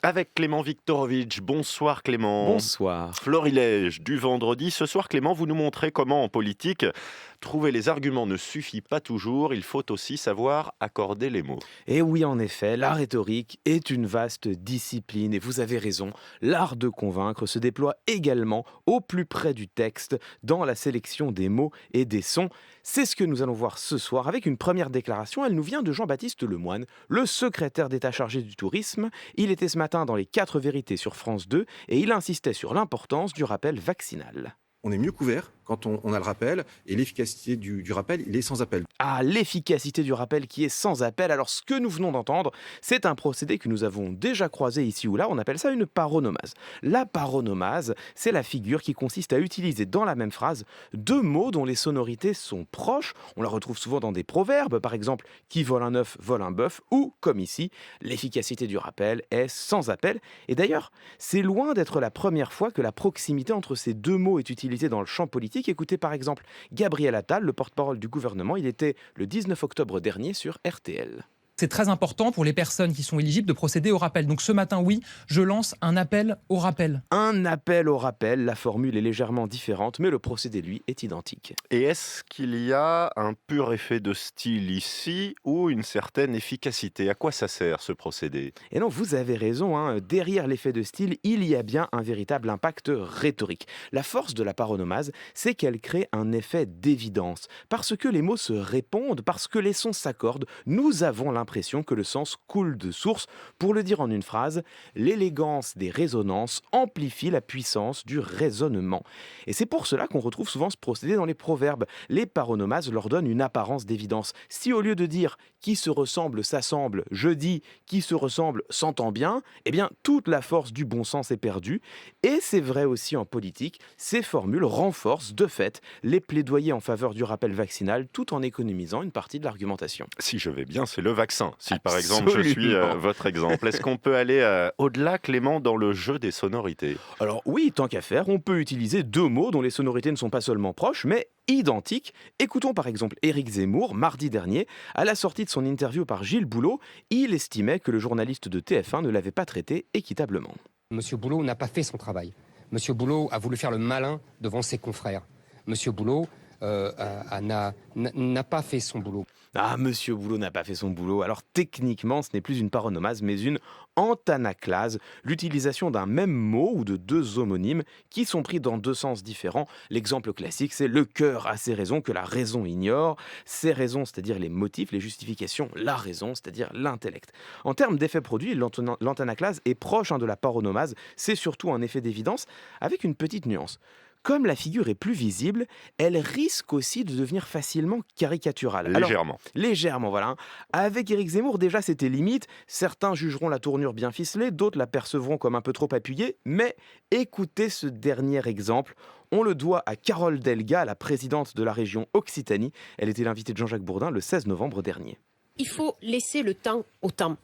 Avec Clément Viktorovitch. Bonsoir Clément. Bonsoir. Florilège du vendredi. Ce soir Clément, vous nous montrez comment en politique, trouver les arguments ne suffit pas toujours. Il faut aussi savoir accorder les mots. Et oui, en effet, la rhétorique est une vaste discipline et vous avez raison, l'art de convaincre se déploie également au plus près du texte dans la sélection des mots et des sons. C'est ce que nous allons voir ce soir avec une première déclaration. Elle nous vient de Jean-Baptiste Lemoyne, le secrétaire d'État chargé du tourisme. Il était ce matin dans les 4 vérités sur France 2 et il insistait sur l'importance du rappel vaccinal. On est mieux couvert quand on a le rappel, et l'efficacité du rappel, il est sans appel. Ah, l'efficacité du rappel qui est sans appel. Alors ce que nous venons d'entendre, c'est un procédé que nous avons déjà croisé ici ou là, on appelle ça une paronomase. La paronomase, c'est la figure qui consiste à utiliser dans la même phrase 2 mots dont les sonorités sont proches. On la retrouve souvent dans des proverbes, par exemple « qui vole un œuf vole un bœuf » ou, comme ici, l'efficacité du rappel est sans appel. Et d'ailleurs, c'est loin d'être la première fois que la proximité entre ces 2 mots est utilisée dans le champ politique. Écoutez par exemple Gabriel Attal, le porte-parole du gouvernement, il était le 19 octobre dernier sur RTL. C'est très important pour les personnes qui sont éligibles de procéder au rappel. Donc ce matin, oui, je lance un appel au rappel. Un appel au rappel, la formule est légèrement différente, mais le procédé, lui, est identique. Et est-ce qu'il y a un pur effet de style ici ou une certaine efficacité? À quoi ça sert ce procédé? Et non, vous avez raison, derrière l'effet de style, il y a bien un véritable impact rhétorique. La force de la paronomase, c'est qu'elle crée un effet d'évidence. Parce que les mots se répondent, parce que les sons s'accordent, nous avons l'impression que le sens coule de source. Pour le dire en une phrase, l'élégance des résonances amplifie la puissance du raisonnement. Et c'est pour cela qu'on retrouve souvent ce procédé dans les proverbes. Les paronomases leur donnent une apparence d'évidence. Si au lieu de dire « qui se ressemble s'assemble », je dis « qui se ressemble s'entend bien », eh bien toute la force du bon sens est perdue. Et c'est vrai aussi en politique, ces formules renforcent de fait les plaidoyers en faveur du rappel vaccinal tout en économisant une partie de l'argumentation. Si je vais bien, c'est le vaccin. Si par exemple je suis votre exemple, est-ce qu'on peut aller au-delà, Clément, dans le jeu des sonorités? Alors oui, tant qu'à faire, on peut utiliser 2 mots dont les sonorités ne sont pas seulement proches, mais identiques. Écoutons par exemple Éric Zemmour, mardi dernier, à la sortie de son interview par Gilles Boulot, il estimait que le journaliste de TF1 ne l'avait pas traité équitablement. Monsieur Boulot n'a pas fait son travail. Monsieur Boulot a voulu faire le malin devant ses confrères. Monsieur Boulot n'a pas fait son boulot. Ah, Monsieur Boulot n'a pas fait son boulot. Alors techniquement, ce n'est plus une paronomase, mais une antanaclase, l'utilisation d'un même mot ou de 2 homonymes qui sont pris dans 2 sens différents. L'exemple classique, c'est le cœur a ses raisons que la raison ignore. Ses raisons, c'est-à-dire les motifs, les justifications, la raison, c'est-à-dire l'intellect. En termes d'effet produit, l'antanaclase est proche de la paronomase. C'est surtout un effet d'évidence avec une petite nuance. Comme la figure est plus visible, elle risque aussi de devenir facilement caricaturale. Légèrement. Légèrement, voilà. Avec Éric Zemmour, déjà, c'était limite. Certains jugeront la tournure bien ficelée, d'autres la percevront comme un peu trop appuyée. Mais écoutez ce dernier exemple. On le doit à Carole Delga, la présidente de la région Occitanie. Elle était l'invitée de Jean-Jacques Bourdin le 16 novembre dernier. Il faut laisser le temps au temps.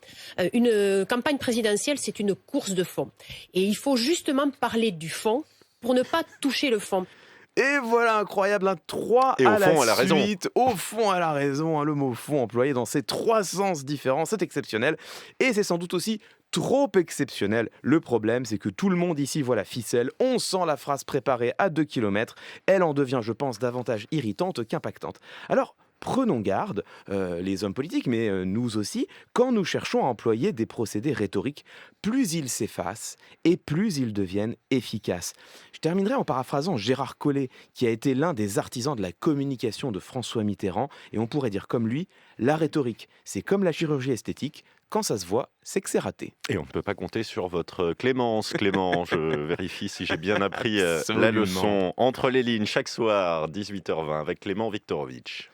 Une campagne présidentielle, c'est une course de fond. Et il faut justement parler du fond pour ne pas toucher le fond. Et voilà, incroyable, 3 Et à au fond, elle a la raison. suite. Au fond, elle a raison. Le mot fond employé dans ces 3 sens différents, c'est exceptionnel. Et c'est sans doute aussi trop exceptionnel. Le problème, c'est que tout le monde ici voit la ficelle. On sent la phrase préparée à 2 km. Elle en devient, je pense, davantage irritante qu'impactante. Alors, prenons garde, les hommes politiques, mais nous aussi, quand nous cherchons à employer des procédés rhétoriques, plus ils s'effacent et plus ils deviennent efficaces. Je terminerai en paraphrasant Gérard Collé, qui a été l'un des artisans de la communication de François Mitterrand, et on pourrait dire comme lui, la rhétorique, c'est comme la chirurgie esthétique, quand ça se voit, c'est que c'est raté. Et on ne peut pas compter sur votre clémence, Clément. Je vérifie si j'ai bien appris la Absolument. leçon. Entre les lignes, chaque soir, 18h20, avec Clément Viktorovitch.